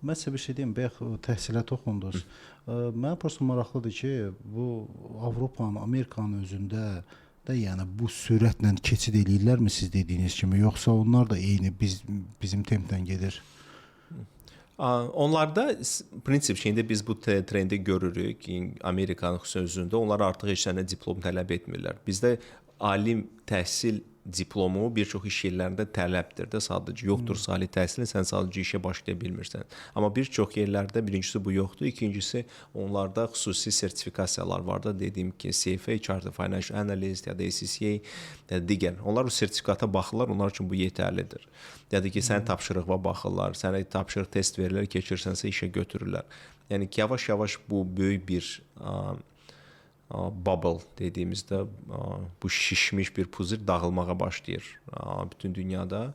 Mən sizə bir şey deyim, bayaq təhsilə toxundunuz. Mənə prosta maraqlıdır ki, bu Avropanın, Amerikanın özündə də yəni bu sürətlə keçid eləyirlərmi siz dediyiniz kimi, yoxsa onlar da eyni bizim templə gedir? Onlarda prinsip şeyində biz bu trendi görürük. Amerikanın xüsusilə onlar artıq heç nə diplom tələb etmirlər. Bizdə ali təhsil diplomu bir çox iş yerlərində tələbdir də, sadəcə yoxdur ali təhsilin, sən sadəcə işə başlaya bilmirsən. Amma bir çox yerlərdə birincisi bu yoxdur, ikincisi onlarda xüsusi sertifikasiyalar var da, dediyim ki, CFA, Chartered Financial Analyst ya da ACCA ya da digər. Onlar o sertifikata baxırlar, onlar üçün bu yetərlidir. Ya da ki, sən tapşırığa baxırlar, sənə tapşırıq test verirlər, keçirsənsə işə götürürlər. Yəni ki, yavaş-yavaş bu böyük bir bubble dediyimizdə bu şişmiş bir puzir dağılmağa başlayır bütün dünyada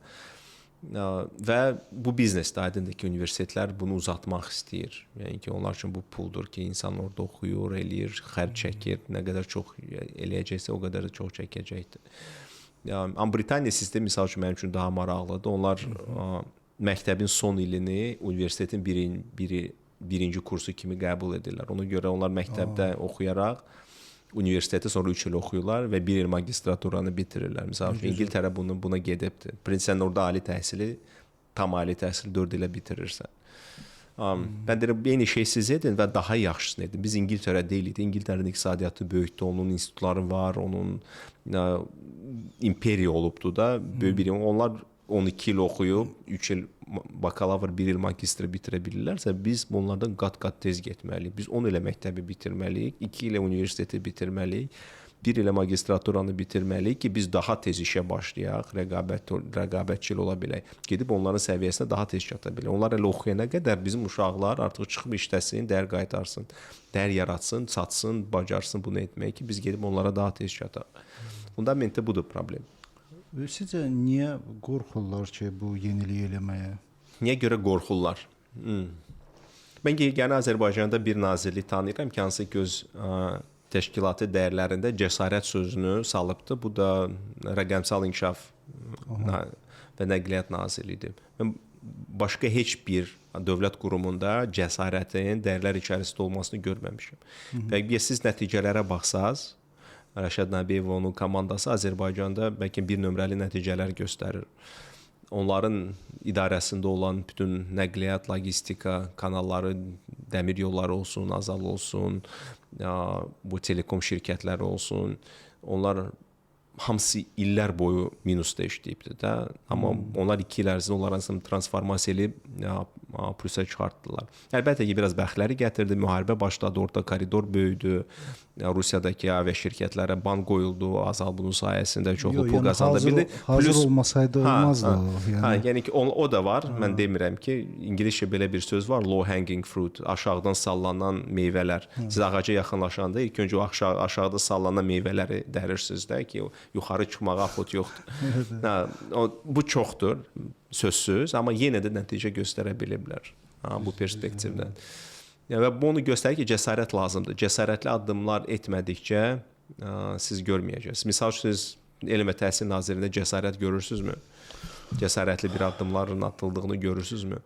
və bu biznesdə aydındır ki, universitetlər bunu uzatmaq istəyir. Yəni ki, onlar üçün bu puldur ki, insan orada oxuyur, eləyir, xərc çəkir, nə qədər çox eləyəcəksə o qədər də çox çəkəcəkdir. Amma Britaniya sistemi misal üçün mənim üçün daha maraqlıdır. Onlar məktəbin son ilini universitetin birinci kursu kimi qəbul edirlər. Ona görə onlar məktəbdə oxuyaraq universiteti sonra 3 il oxuyurlar və 1 il magistraturanı bitirirlər. Məsələn, İngiltərə buna gedibdir. Sən orada ali təhsili, tam ali təhsili 4 ilə bitirirsən. Mən deyirəm, eyni şey siz edin və daha yaxşısını edin. Biz İngiltərə deyilik. İngiltərənin iqtisadiyyatı böyükdür, onun institutları var, onun imperiya olubdur da. Onlar 12 il oxuyub, 3 il bakalavr, 1 il magistri bitirə bilirlərsə, biz bunlardan qat-qat tez getməliyik. Biz 10 ilə məktəbi bitirməliyik, 2 ilə universiteti bitirməliyik, 1 ilə magistraturanı bitirməliyik ki, biz daha tez işə başlayaq, rəqabətçil ola bilək. Gedib onların səviyyəsinə daha tez çata bilək. Onlar elə oxuyana qədər bizim uşaqlar artıq çıxıb işləsin, dəyər qaytarsın, dəyər yaratsın, satsın, bacarsın bunu etmək ki, biz gedib onlara daha tez çataq. Fundamentdə budur problem. Sizcə niyə qorxurlar ki, bu yeniliyi eləməyə? Niyə görə qorxurlar? Mən yəni Azərbaycanda bir nazirlik tanıyıram ki, hansı göz təşkilatı dəyərlərində cəsarət sözünü salıbdır. Bu da Rəqəmsal İnkişaf və Nəqliyyat Nazirliyidir. Mən başqa heç bir dövlət qurumunda cəsarətin dəyərlər içərisində olmasını görməmişəm. Və siz nəticələrə baxsaz, Rəşad Nəbiyev və onun komandası Azərbaycanda bəlkə bir nömrəli nəticələr göstərir. Onların idarəsində olan bütün nəqliyyat, logistika kanalları, dəmir yolları olsun, Azal olsun, bu telekom şirkətləri olsun, onlar hamısı illər boyu minusda işləyibdir də. Amma onlar 2 il ərzində onlar arasında transformasiya edib plusa çıxartdılar. Əlbəttə ki, biraz bəxtləri gətirdi, müharibə başladı, orta koridor böyüdü, Rusiyadakı avia şirkətlərə ban qoyuldu, Azal bunun sayəsində çoxlu pul qazandı bildi. Hazır olmasaydı olmazdı. Yəni ki, o da var. Mən demirəm ki, İngiliscə belə bir söz var, low hanging fruit, aşağıdan sallanan meyvələr. Siz ağaca yaxınlaşanda ilk öncə o aşağıda sallanan meyvələri dərirsiniz də ki, yuxarı çıxmağa xot yoxdur. Bu çoxdur, sözsüz, amma yenə də nəticə göstərə biliblər bu perspektivdən. Və bunu göstərir ki, cəsarət lazımdır. Cəsarətli addımlar etmədikcə siz görməyəcəksiniz. Misal siz Elm və Təhsil Nazirliyində cəsarət görürsünüzmü? Cəsarətli bir addımların atıldığını görürsünüzmü?